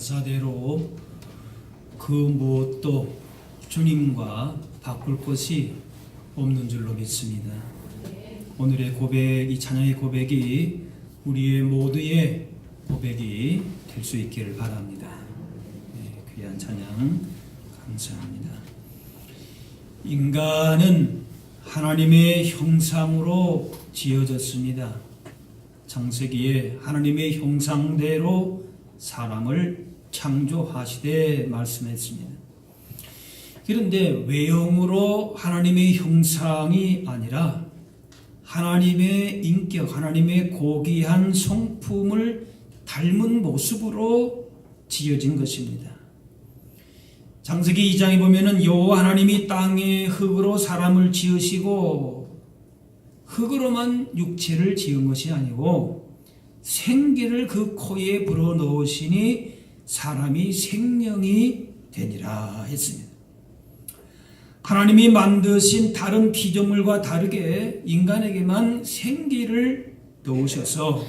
가사대로 그 무엇도 주님과 바꿀 것이 없는 줄로 믿습니다. 오늘의 고백, 이 찬양의 고백이 우리의 모두의 고백이 될 수 있기를 바랍니다. 귀한 찬양 감사합니다. 인간은 하나님의 형상으로 지어졌습니다. 창세기에 하나님의 형상대로 사람을 창조하시되 말씀했습니다. 그런데 외형으로 하나님의 형상이 아니라 하나님의 인격, 하나님의 고귀한 성품을 닮은 모습으로 지어진 것입니다. 창세기 2장에 보면은 여호와 하나님이 땅의 흙으로 사람을 지으시고 흙으로만 육체를 지은 것이 아니고 생기를 그 코에 불어넣으시니 사람이 생명이 되니라 했습니다. 하나님이 만드신 다른 피조물과 다르게 인간에게만 생기를 넣으셔서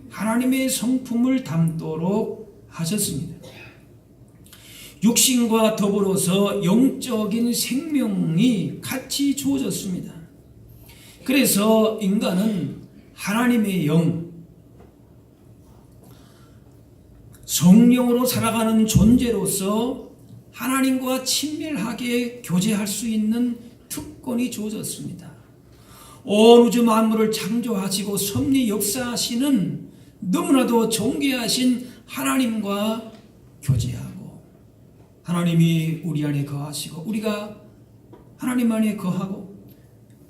하나님의 성품을 담도록 하셨습니다. 육신과 더불어서 영적인 생명이 같이 주어졌습니다. 그래서 인간은 하나님의 영, 성령으로 살아가는 존재로서 하나님과 친밀하게 교제할 수 있는 특권이 주어졌습니다. 온 우주 만물을 창조하시고 섭리 역사하시는 너무나도 존귀하신 하나님과 교제하고 하나님이 우리 안에 거하시고 우리가 하나님 안에 거하고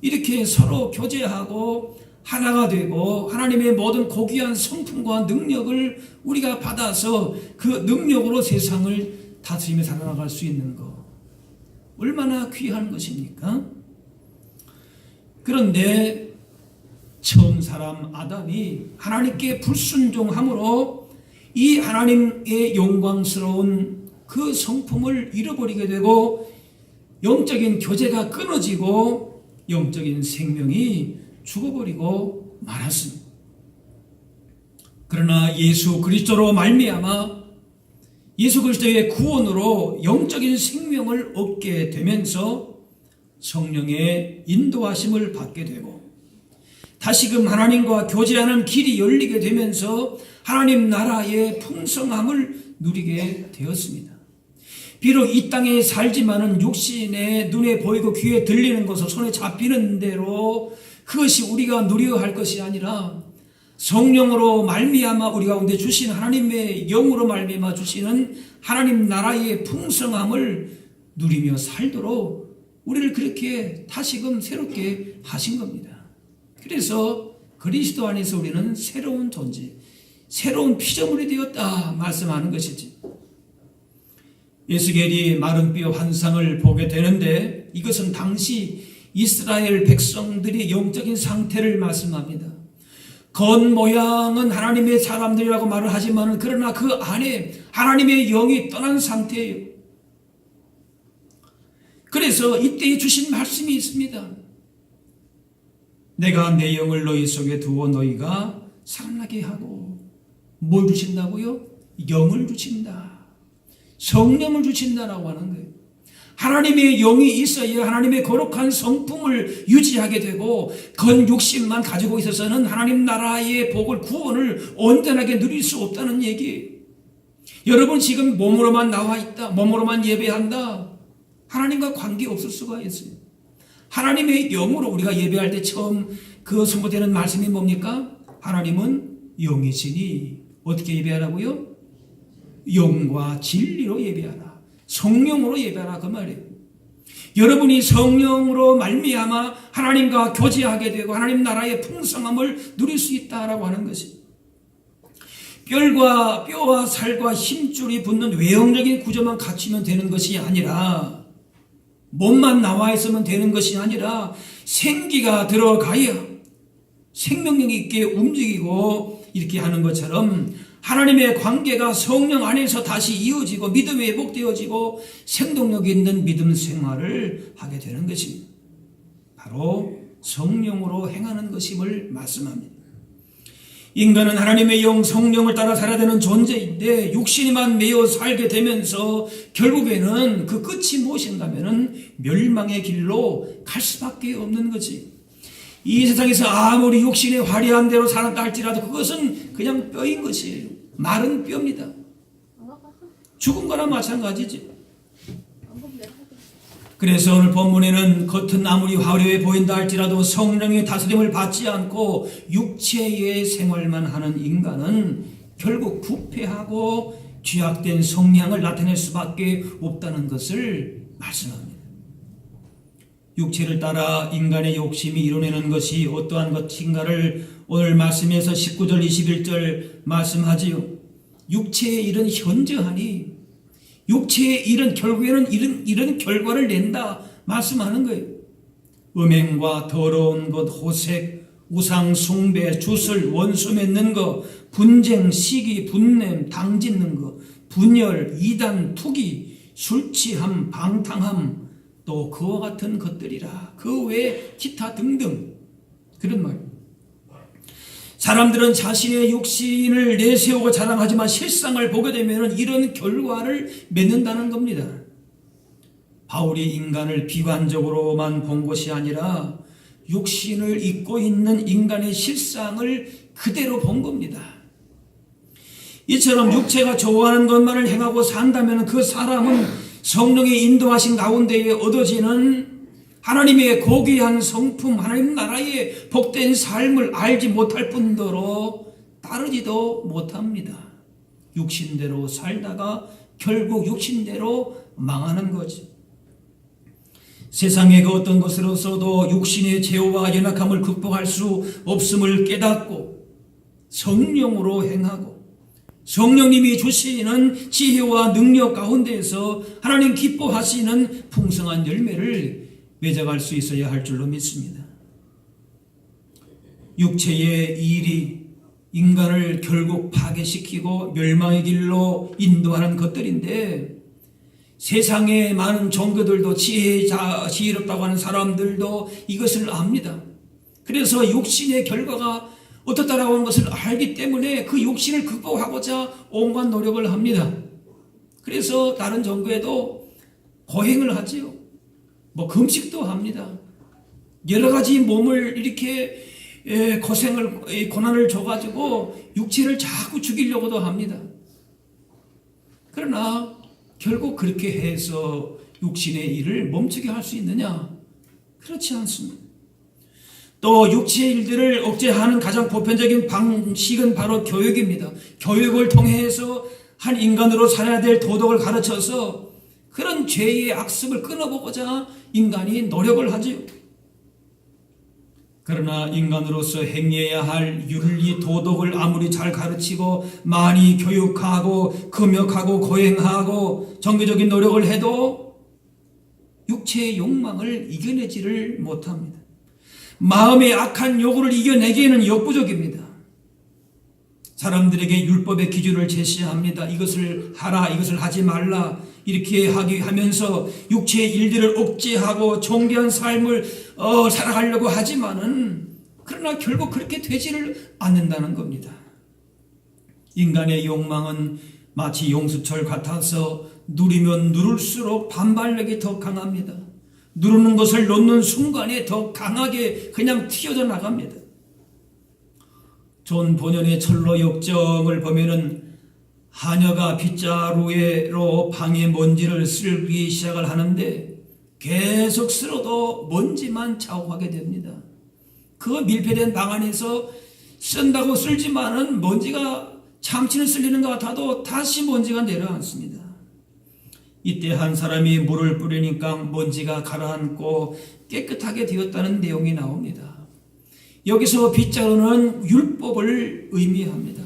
이렇게 서로 교제하고 하나가 되고 하나님의 모든 고귀한 성품과 능력을 우리가 받아서 그 능력으로 세상을 다스리며 살아나갈 수 있는 것 얼마나 귀한 것입니까? 그런데 처음 사람 아담이 하나님께 불순종함으로 이 하나님의 영광스러운 그 성품을 잃어버리게 되고 영적인 교제가 끊어지고 영적인 생명이 죽어버리고 말았습니다. 그러나 예수 그리스도로 말미암아 예수 그리스도의 구원으로 영적인 생명을 얻게 되면서 성령의 인도하심을 받게 되고 다시금 하나님과 교제하는 길이 열리게 되면서 하나님 나라의 풍성함을 누리게 되었습니다. 비록 이 땅에 살지만은 육신의 눈에 보이고 귀에 들리는 것을 손에 잡히는 대로 그것이 우리가 누려야 할 것이 아니라 성령으로 말미암아 우리 가운데 주신 하나님의 영으로 말미암아 주시는 하나님 나라의 풍성함을 누리며 살도록 우리를 그렇게 다시금 새롭게 하신 겁니다. 그래서 그리스도 안에서 우리는 새로운 존재, 새로운 피조물이 되었다 말씀하는 것이지. 에스겔이 마른 뼈 환상을 보게 되는데 이것은 당시 이스라엘 백성들의 영적인 상태를 말씀합니다. 겉모양은 하나님의 사람들이라고 말을 하지만 그러나 그 안에 하나님의 영이 떠난 상태예요. 그래서 이때 주신 말씀이 있습니다. 내가 내 영을 너희 속에 두어 너희가 살아나게 하고 뭘 주신다고요? 영을 주신다. 성령을 주신다라고 하는 거예요. 하나님의 영이 있어야 하나님의 거룩한 성품을 유지하게 되고 건 육신만 가지고 있어서는 하나님 나라의 복을 구원을 온전하게 누릴 수 없다는 얘기예요. 여러분 지금 몸으로만 나와 있다, 몸으로만 예배한다, 하나님과 관계 없을 수가 있어요. 하나님의 영으로 우리가 예배할 때 처음 그 선포되는 말씀이 뭡니까? 하나님은 영이시니 어떻게 예배하라고요? 영과 진리로 예배하라. 성령으로 예배하라 그 말이에요. 여러분이 성령으로 말미암아 하나님과 교제하게 되고 하나님 나라의 풍성함을 누릴 수 있다라고 하는 것이 뼈와 살과 힘줄이 붙는 외형적인 구조만 갖추면 되는 것이 아니라 몸만 나와 있으면 되는 것이 아니라 생기가 들어가야 생명력 있게 움직이고 이렇게 하는 것처럼 하나님의 관계가 성령 안에서 다시 이어지고 믿음이 회복되어지고 생동력 있는 믿음 생활을 하게 되는 것입니다. 바로 성령으로 행하는 것임을 말씀합니다. 인간은 하나님의 영 성령을 따라 살아야 되는 존재인데 육신이만 매여 살게 되면서 결국에는 그 끝이 무엇인가 하면은 멸망의 길로 갈 수밖에 없는 거지. 이 세상에서 아무리 육신의 화려한 대로 살았다 할지라도 그것은 그냥 뼈인 것이에요. 마른 뼈입니다. 죽은 거나 마찬가지지. 그래서 오늘 본문에는 겉은 아무리 화려해 보인다 할지라도 성령의 다스림을 받지 않고 육체의 생활만 하는 인간은 결국 부패하고 죄악된 성향을 나타낼 수밖에 없다는 것을 말씀합니다. 육체를 따라 인간의 욕심이 이뤄내는 것이 어떠한 것인가를 오늘 말씀에서 19절 21절 말씀하지요. 육체의 일은 현저하니 육체의 일은 결국에는 이런 결과를 낸다 말씀하는 거예요. 음행과 더러운 것, 호색, 우상 숭배, 주술, 원수 맺는 것, 분쟁, 시기, 분냄, 당짓는 것, 분열, 이단, 투기, 술 취함, 방탕함, 또 그와 같은 것들이라. 그 외에 기타 등등 그런 말입니다. 사람들은 자신의 육신을 내세우고 자랑하지만 실상을 보게 되면 이런 결과를 맺는다는 겁니다. 바울이 인간을 비관적으로만 본 것이 아니라 육신을 입고 있는 인간의 실상을 그대로 본 겁니다. 이처럼 육체가 좋아하는 것만을 행하고 산다면 그 사람은 성령의 인도하신 가운데에 얻어지는 하나님의 고귀한 성품, 하나님 나라의 복된 삶을 알지 못할 뿐더러 따르지도 못합니다. 육신대로 살다가 결국 육신대로 망하는 거지. 세상의 그 어떤 것으로서도 육신의 죄와 연약함을 극복할 수 없음을 깨닫고 성령으로 행하고 성령님이 주시는 지혜와 능력 가운데에서 하나님 기뻐하시는 풍성한 열매를 맺어갈 수 있어야 할 줄로 믿습니다. 육체의 일이 인간을 결국 파괴시키고 멸망의 길로 인도하는 것들인데 세상의 많은 종교들도 지혜롭다고 하는 사람들도 이것을 압니다. 그래서 육신의 결과가 어떻다라고 하는 것을 알기 때문에 그 육신을 극복하고자 온갖 노력을 합니다. 그래서 다른 종교에도 고행을 하지요. 금식도 합니다. 여러 가지 몸을 이렇게 고난을 줘가지고 육체를 자꾸 죽이려고도 합니다. 그러나 결국 그렇게 해서 육신의 일을 멈추게 할 수 있느냐? 그렇지 않습니다. 또 육체의 일들을 억제하는 가장 보편적인 방식은 바로 교육입니다. 교육을 통해서 한 인간으로 살아야 될 도덕을 가르쳐서 그런 죄의 악습을 끊어보고자 인간이 노력을 하지요. 그러나 인간으로서 행해야 할 윤리 도덕을 아무리 잘 가르치고 많이 교육하고 금욕하고 고행하고 정교적인 노력을 해도 육체의 욕망을 이겨내지를 못합니다. 마음의 악한 요구를 이겨내기에는 역부족입니다. 사람들에게 율법의 기준을 제시합니다. 이것을 하라, 이것을 하지 말라 이렇게 하면서 육체의 일들을 억제하고 존귀한 삶을 살아가려고 하지만은 그러나 결국 그렇게 되지를 않는다는 겁니다. 인간의 욕망은 마치 용수철 같아서 누리면 누를수록 반발력이 더 강합니다. 누르는 것을 놓는 순간에 더 강하게 그냥 튀어져 나갑니다. 존 본연의 철로 역정을 보면은 하녀가 빗자루로 방에 먼지를 쓸기 시작을 하는데 계속 쓸어도 먼지만 자욱하게 됩니다. 그 밀폐된 방 안에서 쓴다고 쓸지만은 먼지가 참치는 쓸리는 것 같아도 다시 먼지가 내려앉습니다. 이때 한 사람이 물을 뿌리니까 먼지가 가라앉고 깨끗하게 되었다는 내용이 나옵니다. 여기서 빗자루는 율법을 의미합니다.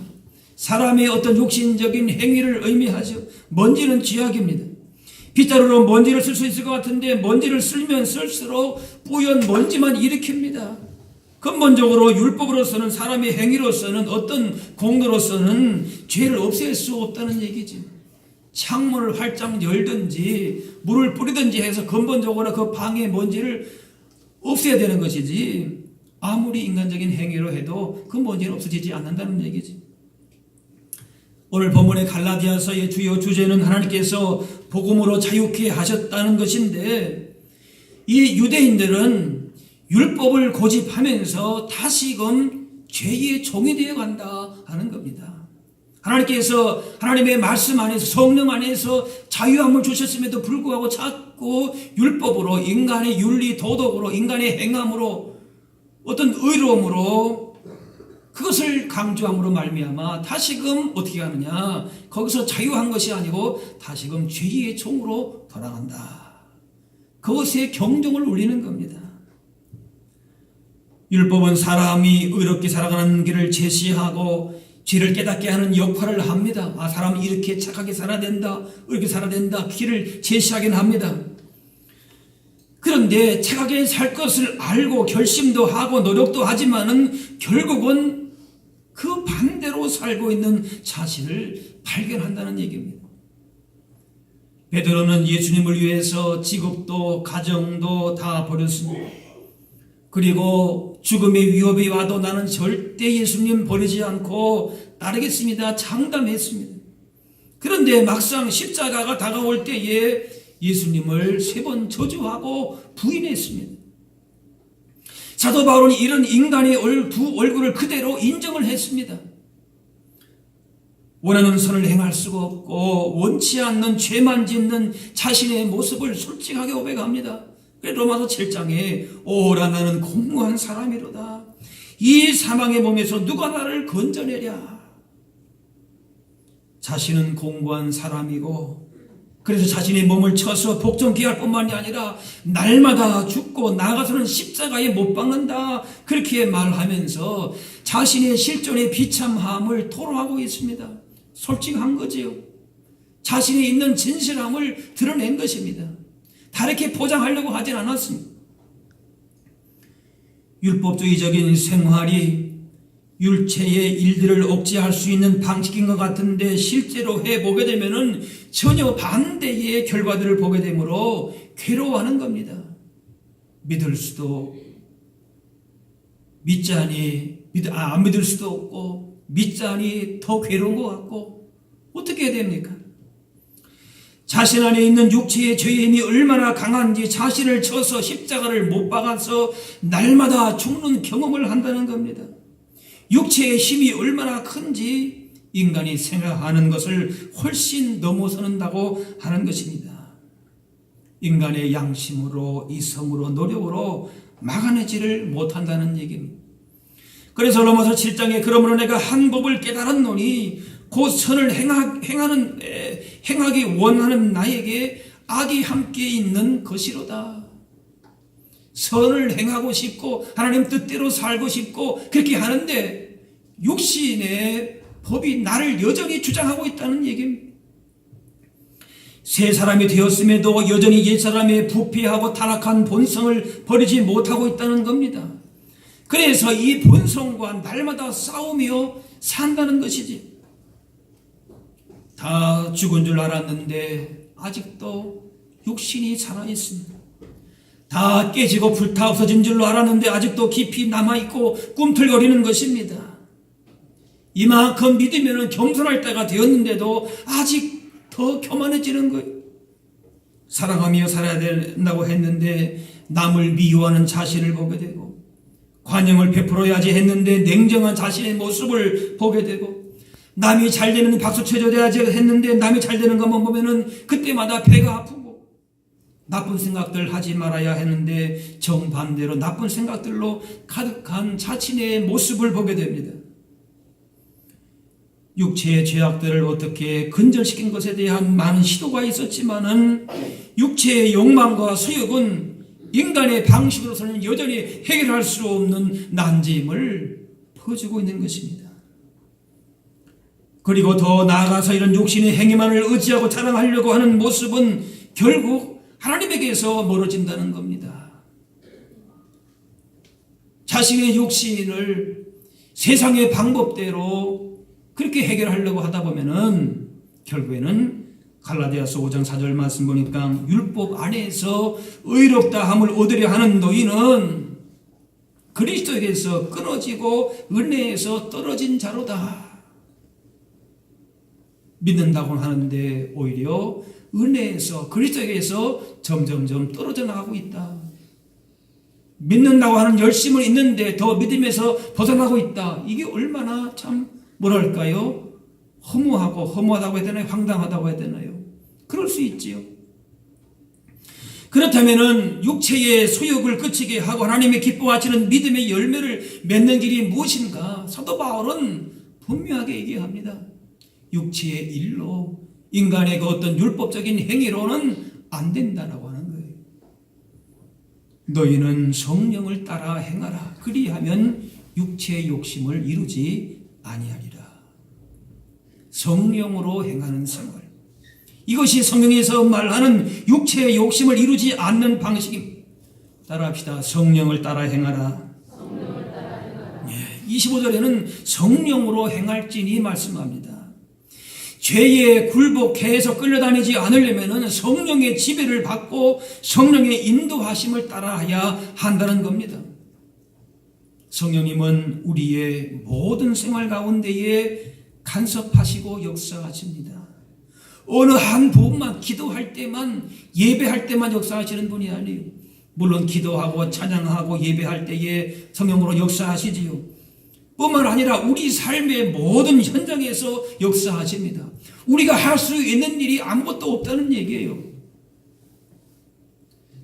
사람의 어떤 욕심적인 행위를 의미하죠. 먼지는 죄악입니다. 빗자루로 먼지를 쓸 수 있을 것 같은데 먼지를 쓸면 쓸수록 뿌연 먼지만 일으킵니다. 근본적으로 율법으로서는 사람의 행위로서는 어떤 공로로서는 죄를 없앨 수 없다는 얘기죠. 창문을 활짝 열든지 물을 뿌리든지 해서 근본적으로 그 방의 먼지를 없애야 되는 것이지 아무리 인간적인 행위로 해도 그 문제는 없어지지 않는다는 얘기지. 오늘 본문의 갈라디아서의 주요 주제는 하나님께서 복음으로 자유케 하셨다는 것인데, 이 유대인들은 율법을 고집하면서 다시금 죄의 종이 되어 간다 하는 겁니다. 하나님께서 하나님의 말씀 안에서, 성령 안에서 자유함을 주셨음에도 불구하고 자꾸 율법으로, 인간의 윤리 도덕으로, 인간의 행함으로, 어떤 의로움으로 그것을 강조함으로 말미암아 다시금 어떻게 하느냐, 거기서 자유한 것이 아니고 다시금 죄의 종으로 돌아간다. 그것에 경종을 울리는 겁니다. 율법은 사람이 의롭게 살아가는 길을 제시하고 죄를 깨닫게 하는 역할을 합니다. 사람이 이렇게 착하게 살아야 된다, 이렇게 살아야 된다, 길을 제시하긴 합니다. 그런데 착하게 살 것을 알고 결심도 하고 노력도 하지만은 결국은 그 반대로 살고 있는 자신을 발견한다는 얘기입니다. 베드로는 예수님을 위해서 직업도 가정도 다 버렸습니다. 그리고 죽음의 위협이 와도 나는 절대 예수님 버리지 않고 따르겠습니다 장담했습니다. 그런데 막상 십자가가 다가올 때에 예수님을 3번 저주하고 부인했습니다. 사도 바울은 이런 인간의 두 얼굴을 그대로 인정을 했습니다. 원하는 선을 행할 수가 없고 원치 않는 죄만 짓는 자신의 모습을 솔직하게 고백합니다. 로마서 7장에 오라 나는 공고한 사람이로다. 이 사망의 몸에서 누가 나를 건져내랴. 자신은 공고한 사람이고, 그래서 자신의 몸을 쳐서 복종기할 뿐만이 아니라 날마다 죽고 나아가서는 십자가에 못 박는다, 그렇게 말하면서 자신의 실존의 비참함을 토로하고 있습니다. 솔직한 거지요. 자신이 있는 진실함을 드러낸 것입니다. 다르게 포장하려고 하진 않았습니다. 율법주의적인 생활이 율체의 일들을 억제할 수 있는 방식인 것 같은데 실제로 해보게 되면은 전혀 반대의 결과들을 보게 되므로 괴로워하는 겁니다. 믿을 수도 믿자니 안 믿을 수도 없고, 믿자니 더 괴로운 것 같고, 어떻게 해야 됩니까? 자신 안에 있는 육체의 죄의 힘이 얼마나 강한지 자신을 쳐서 십자가를 못 박아서 날마다 죽는 경험을 한다는 겁니다. 육체의 힘이 얼마나 큰지 인간이 생각하는 것을 훨씬 넘어선다고 하는 것입니다. 인간의 양심으로, 이성으로, 노력으로 막아내지를 못한다는 얘기입니다. 그래서 로마서 7장에 그러므로 내가 한 법을 깨달았노니 곧 선을 행하기 원하는 나에게 악이 함께 있는 것이로다. 선을 행하고 싶고 하나님 뜻대로 살고 싶고 그렇게 하는데 육신의 법이 나를 여전히 주장하고 있다는 얘기입니다. 새 사람이 되었음에도 여전히 옛 사람의 부패하고 타락한 본성을 버리지 못하고 있다는 겁니다. 그래서 이 본성과 날마다 싸우며 산다는 것이지. 다 죽은 줄 알았는데 아직도 육신이 살아있습니다. 다 깨지고 불타 없어진 줄로 알았는데 아직도 깊이 남아있고 꿈틀거리는 것입니다. 이만큼 믿으면 겸손할 때가 되었는데도 아직 더 교만해지는 거예요. 사랑하며 살아야 된다고 했는데 남을 미워하는 자신을 보게 되고, 관용을 베풀어야지 했는데 냉정한 자신의 모습을 보게 되고, 남이 잘 되면 박수 쳐줘야지 했는데 남이 잘 되는 것만 보면은 그때마다 배가 아프고, 나쁜 생각들 하지 말아야 했는데 정반대로 나쁜 생각들로 가득한 자신의 모습을 보게 됩니다. 육체의 죄악들을 어떻게 근절시킨 것에 대한 많은 시도가 있었지만은 육체의 욕망과 소욕은 인간의 방식으로서는 여전히 해결할 수 없는 난제임을 퍼주고 있는 것입니다. 그리고 더 나아가서 이런 육신의 행위만을 의지하고 자랑하려고 하는 모습은 결국 하나님에게서 멀어진다는 겁니다. 자신의 육신을 세상의 방법대로 그렇게 해결하려고 하다 보면은 결국에는 갈라디아서 5장 4절 말씀 보니까 율법 안에서 의롭다 함을 얻으려 하는 너희는 그리스도에게서 끊어지고 은혜에서 떨어진 자로다. 믿는다고 하는데 오히려 은혜에서 그리스도에게서 점점점 떨어져 나가고 있다. 믿는다고 하는 열심은 있는데 더 믿음에서 벗어나고 있다. 이게 얼마나 참 뭐랄까요? 허무하다고 해야 되나요? 황당하다고 해야 되나요? 그럴 수 있지요. 그렇다면은 육체의 소욕을 그치게 하고 하나님의 기뻐하시는 믿음의 열매를 맺는 길이 무엇인가? 사도 바울은 분명하게 얘기합니다. 육체의 일로, 인간의 그 어떤 율법적인 행위로는 안 된다라고 하는 거예요. 너희는 성령을 따라 행하라. 그리하면 육체의 욕심을 이루지 아니하리라. 성령으로 행하는 생활. 이것이 성경에서 말하는 육체의 욕심을 이루지 않는 방식입니다. 따라합시다. 성령을 따라 행하라. 25절에는 성령으로 행할지니 말씀합니다. 죄에 굴복해서 끌려다니지 않으려면 성령의 지배를 받고 성령의 인도하심을 따라야 한다는 겁니다. 성령님은 우리의 모든 생활 가운데에 간섭하시고 역사하십니다. 어느 한 부분만 기도할 때만 예배할 때만 역사하시는 분이 아니에요. 물론 기도하고 찬양하고 예배할 때에 성령으로 역사하시지요. 뿐만 아니라 우리 삶의 모든 현장에서 역사하십니다. 우리가 할 수 있는 일이 아무것도 없다는 얘기예요.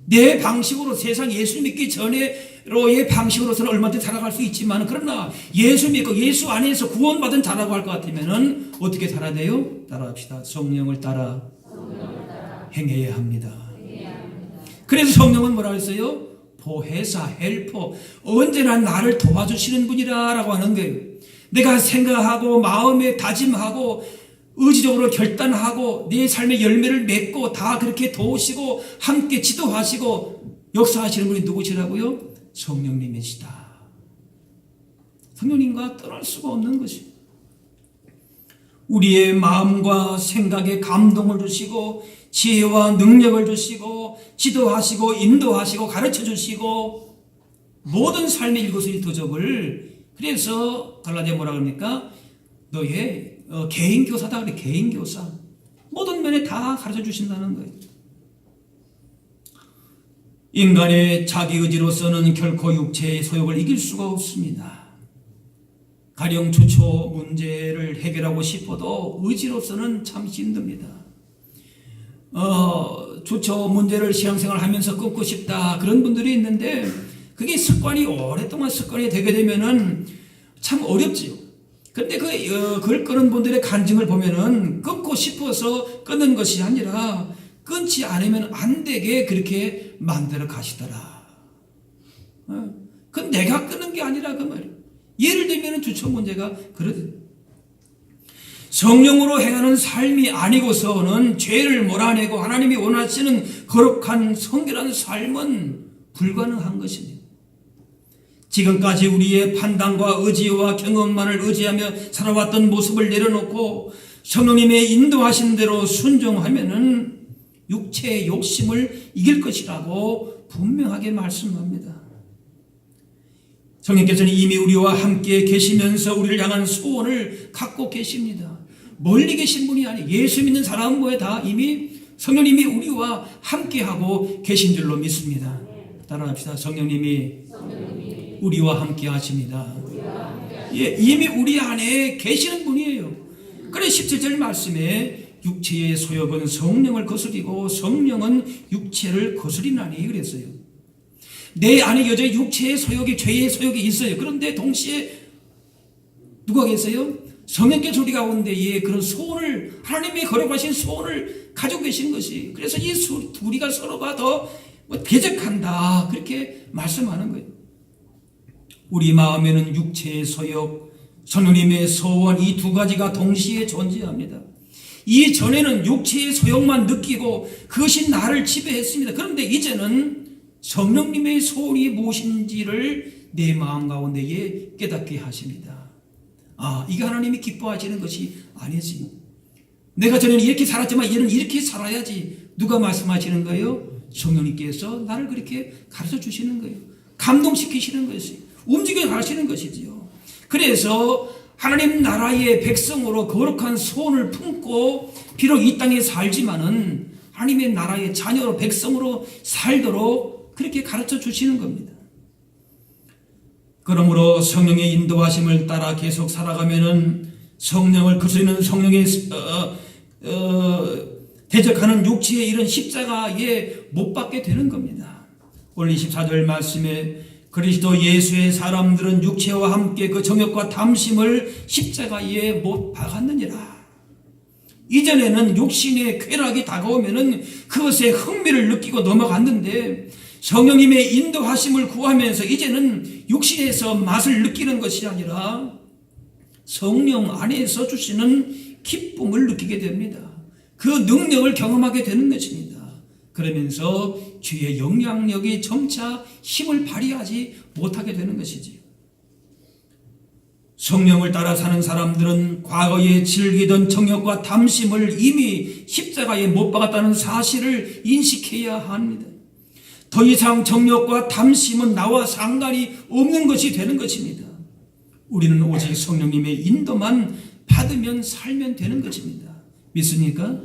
내 방식으로 세상 예수 믿기 전에로의 방식으로서는 얼마든지 살아갈 수 있지만 그러나 예수 믿고 예수 안에서 구원받은 자라고 할 것 같으면 어떻게 살아야 돼요? 따라합시다. 성령을 따라 행해야 합니다. 그래서 성령은 뭐라 했어요? 보혜사, 헬퍼, 언제나 나를 도와주시는 분이라고 하는 거예요. 내가 생각하고 마음에 다짐하고 의지적으로 결단하고 내 삶의 열매를 맺고 다 그렇게 도우시고 함께 지도하시고 역사하시는 분이 누구시라고요? 성령님이시다. 성령님과 떠날 수가 없는 것이 우리의 마음과 생각에 감동을 주시고 지혜와 능력을 주시고 지도하시고 인도하시고 가르쳐 주시고 모든 삶의 일거수일투족을 그래서 갈라디아 뭐라 그럽니까? 너의 개인교사다 그래. 개인교사. 모든 면에 다 가르쳐 주신다는 거예요. 인간의 자기 의지로서는 결코 육체의 소욕을 이길 수가 없습니다. 가령 주초 문제를 해결하고 싶어도 의지로서는 참 힘듭니다. 주초 문제를 신앙생활 하면서 끊고 싶다 그런 분들이 있는데 그게 습관이 오랫동안 습관이 되게 되면은 참 어렵지요. 근데 그걸 끊은 분들의 간증을 보면은 끊고 싶어서 끊는 것이 아니라 끊지 않으면 안 되게 그렇게 만들어 가시더라. 그건 내가 끊는 게 아니라 그 말이에요. 예를 들면 주초 문제가 그러듯 성령으로 행하는 삶이 아니고서는 죄를 몰아내고 하나님이 원하시는 거룩한 성결한 삶은 불가능한 것입니다. 지금까지 우리의 판단과 의지와 경험만을 의지하며 살아왔던 모습을 내려놓고 성령님의 인도하신 대로 순종하면은 육체의 욕심을 이길 것이라고 분명하게 말씀합니다. 성령께서는 이미 우리와 함께 계시면서 우리를 향한 소원을 갖고 계십니다. 멀리 계신 분이 아니에요. 예수 믿는 사람은 뭐에 다 이미 성령님이 우리와 함께하고 계신 줄로 믿습니다. 따라합시다. 성령님이 우리와 함께 하십니다. 예, 이미 우리 안에 계시는 분이에요. 그래 17절 말씀에 육체의 소욕은 성령을 거스리고 성령은 육체를 거스리나니 그랬어요. 내 안에 여전히 육체의 소욕이 죄의 소욕이 있어요. 그런데 동시에 누가 계세요? 성령께서 우리 가운데에 그런 소원을 하나님의 거룩하신 소원을 가지고 계신 것이 그래서 이 둘이가 서로가 더 대적한다 그렇게 말씀하는 거예요. 우리 마음에는 육체의 소욕, 성령님의 소원 이 두 가지가 동시에 존재합니다. 이전에는 육체의 소욕만 느끼고 그것이 나를 지배했습니다. 그런데 이제는 성령님의 소원이 무엇인지를 내 마음 가운데에 깨닫게 하십니다. 이게 하나님이 기뻐하시는 것이 아니지. 내가 전에는 이렇게 살았지만 얘는 이렇게 살아야지. 누가 말씀하시는 거예요? 성령님께서 나를 그렇게 가르쳐 주시는 거예요. 감동시키시는 것이에요. 움직여 가시는 것이지요. 그래서 하나님 나라의 백성으로 거룩한 소원을 품고 비록 이 땅에 살지만은 하나님의 나라의 자녀로 백성으로 살도록 그렇게 가르쳐 주시는 겁니다. 그러므로 성령의 인도하심을 따라 계속 살아가면은 성령을 거스르는 성령의 대적하는 육체의 이런 십자가에 못 박게 되는 겁니다. 오늘 24절 말씀에 그리스도 예수의 사람들은 육체와 함께 그 정욕과 탐심을 십자가에 못 박았느니라. 이전에는 육신의 쾌락이 다가오면은 그것에 흥미를 느끼고 넘어갔는데 성령님의 인도하심을 구하면서 이제는 육신에서 맛을 느끼는 것이 아니라 성령 안에서 주시는 기쁨을 느끼게 됩니다. 그 능력을 경험하게 되는 것입니다. 그러면서 주의 영향력이 점차 힘을 발휘하지 못하게 되는 것이지요. 성령을 따라 사는 사람들은 과거에 즐기던 정욕과 탐심을 이미 십자가에 못 박았다는 사실을 인식해야 합니다. 더 이상 정욕과 탐심은 나와 상관이 없는 것이 되는 것입니다. 우리는 오직 성령님의 인도만 받으면 살면 되는 것입니다. 믿습니까?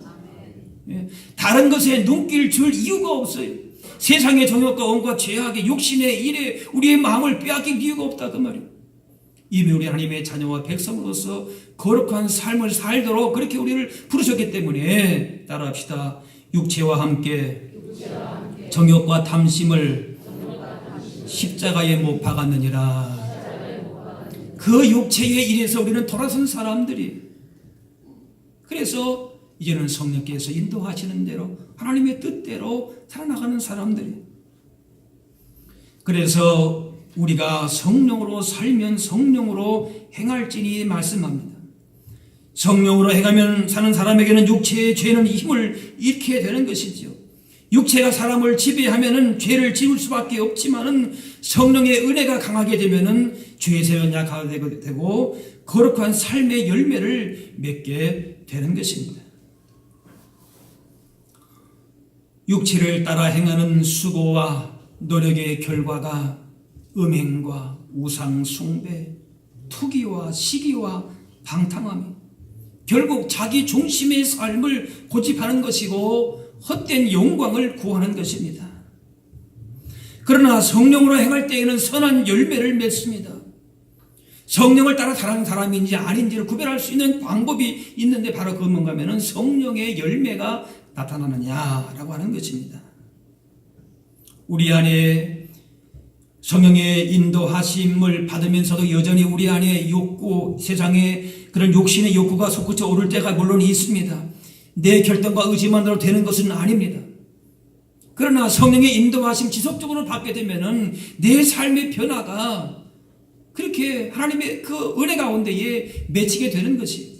다른 것에 눈길 줄 이유가 없어요. 세상의 정욕과 온갖 죄악의 육신의 일에 우리의 마음을 빼앗길 이유가 없다 그 말이에요. 이미 우리 하나님의 자녀와 백성으로서 거룩한 삶을 살도록 그렇게 우리를 부르셨기 때문에 따라합시다. 육체와 함께 정욕과 탐심을 십자가에 못 박았느니라. 그 육체의 일에서 우리는 돌아선 사람들이, 그래서 이제는 성령께서 인도하시는 대로 하나님의 뜻대로 살아나가는 사람들이, 그래서 우리가 성령으로 살면 성령으로 행할지니 말씀합니다. 성령으로 행하면 사는 사람에게는 육체의 죄는 힘을 잃게 되는 것이지요. 육체가 사람을 지배하면은 죄를 지을 수밖에 없지만은 성령의 은혜가 강하게 되면은 죄에서 약하게 되고 거룩한 삶의 열매를 맺게 되는 것입니다. 육체를 따라 행하는 수고와 노력의 결과가 음행과 우상 숭배, 투기와 시기와 방탕함이 결국 자기 중심의 삶을 고집하는 것이고 헛된 영광을 구하는 것입니다. 그러나 성령으로 행할 때에는 선한 열매를 맺습니다. 성령을 따라 살아가는 사람인지 아닌지를 구별할 수 있는 방법이 있는데 바로 그 뭔가 하면은 성령의 열매가 나타나느냐라고 하는 것입니다. 우리 안에 성령의 인도하심을 받으면서도 여전히 우리 안에 욕구, 세상의 그런 욕심의 욕구가 솟구쳐 오를 때가 물론 있습니다. 내 결단과 의지만으로 되는 것은 아닙니다. 그러나 성령의 인도하심 지속적으로 받게 되면은 내 삶의 변화가 그렇게 하나님의 그 은혜 가운데에 맺히게 되는 것이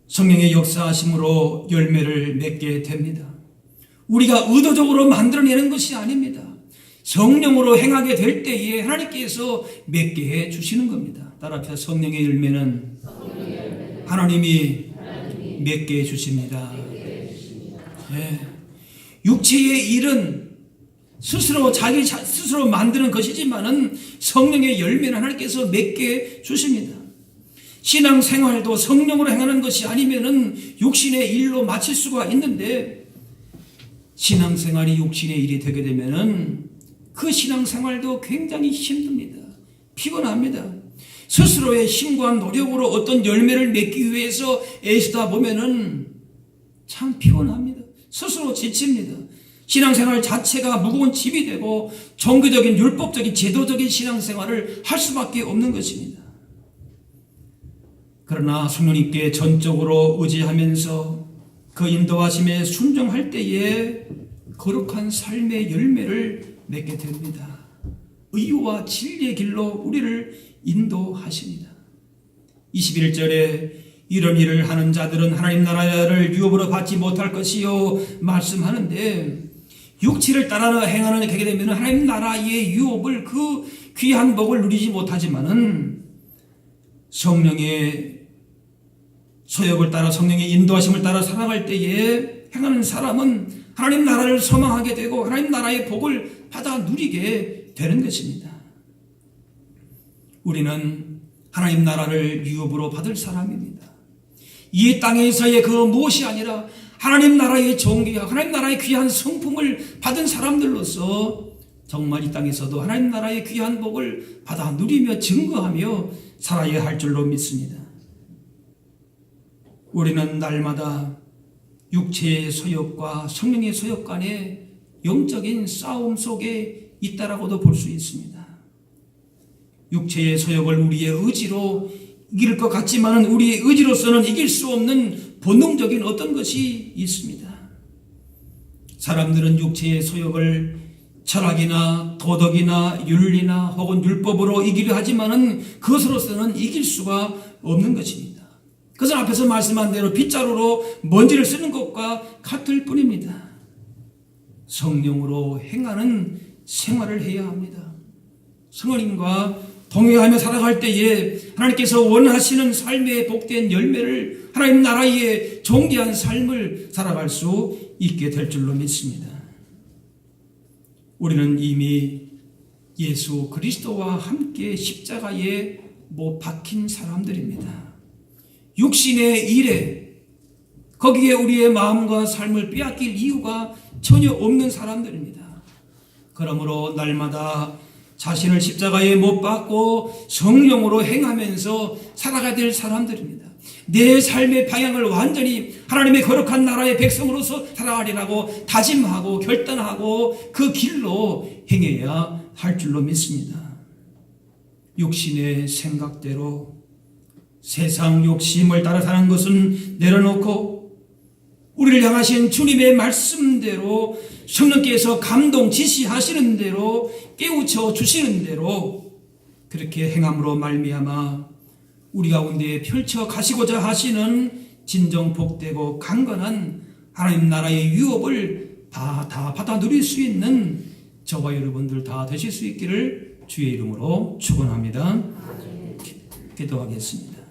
성령의 역사하심으로 열매를 맺게 됩니다. 우리가 의도적으로 만들어내는 것이 아닙니다. 성령으로 행하게 될 때에 하나님께서 맺게 해 주시는 겁니다. 따라서 성령의 열매는 하나님이 맺게 해 주십니다. 네. 육체의 일은 스스로 자기 스스로 만드는 것이지만은 성령의 열매는 하나님께서 맺게 주십니다. 신앙생활도 성령으로 행하는 것이 아니면은 육신의 일로 마칠 수가 있는데 신앙생활이 육신의 일이 되게 되면은 그 신앙생활도 굉장히 힘듭니다. 피곤합니다. 스스로의 힘과 노력으로 어떤 열매를 맺기 위해서 애쓰다 보면은 참 피곤합니다. 스스로 지칩니다. 신앙생활 자체가 무거운 짐이 되고 종교적인 율법적인 제도적인 신앙생활을 할 수밖에 없는 것입니다. 그러나 성령님께 전적으로 의지하면서 그 인도하심에 순종할 때에 거룩한 삶의 열매를 맺게 됩니다. 의와 진리의 길로 우리를 인도하십니다. 21절에 이런 일을 하는 자들은 하나님 나라를 유업으로 받지 못할 것이요 말씀하는데, 육체를 따라 행하는 하게 되면 하나님 나라의 유업을, 그 귀한 복을 누리지 못하지만은 성령의 소욕을 따라 성령의 인도하심을 따라 살아갈 때에 행하는 사람은 하나님 나라를 소망하게 되고 하나님 나라의 복을 받아 누리게 되는 것입니다. 우리는 하나님 나라를 유업으로 받을 사람입니다. 이 땅에서의 그 무엇이 아니라 하나님 나라의 종기와 하나님 나라의 귀한 성품을 받은 사람들로서 정말 이 땅에서도 하나님 나라의 귀한 복을 받아 누리며 증거하며 살아야 할 줄로 믿습니다. 우리는 날마다 육체의 소욕과 성령의 소욕 간의 영적인 싸움 속에 있다라고도 볼 수 있습니다. 육체의 소욕을 우리의 의지로 이길 것 같지만 우리의 의지로서는 이길 수 없는 본능적인 어떤 것이 있습니다. 사람들은 육체의 소욕을 철학이나 도덕이나 윤리나 혹은 율법으로 이기려 하지만은 그것으로서는 이길 수가 없는 것입니다. 그것은 앞에서 말씀한 대로 빗자루로 먼지를 쓰는 것과 같을 뿐입니다. 성령으로 행하는 생활을 해야 합니다. 성령님과 동행하며 살아갈 때에 하나님께서 원하시는 삶의 복된 열매를 하나님 나라의 존귀한 삶을 살아갈 수 있게 될 줄로 믿습니다. 우리는 이미 예수 그리스도와 함께 십자가에 못 박힌 사람들입니다. 육신의 일에 거기에 우리의 마음과 삶을 빼앗길 이유가 전혀 없는 사람들입니다. 그러므로 날마다 자신을 십자가에 못 박고 성령으로 행하면서 살아가야 될 사람들입니다. 내 삶의 방향을 완전히 하나님의 거룩한 나라의 백성으로서 살아가리라고 다짐하고 결단하고 그 길로 행해야 할 줄로 믿습니다. 육신의 생각대로 세상 욕심을 따라 사는 것은 내려놓고 우리를 향하신 주님의 말씀대로 성령께서 감동 지시하시는 대로 깨우쳐 주시는 대로 그렇게 행함으로 말미암아 우리 가운데 펼쳐 가시고자 하시는 진정 복되고 강건한 하나님 나라의 유업을 다 받아 누릴 수 있는 저와 여러분들 다 되실 수 있기를 주의 이름으로 축원합니다. 기도하겠습니다.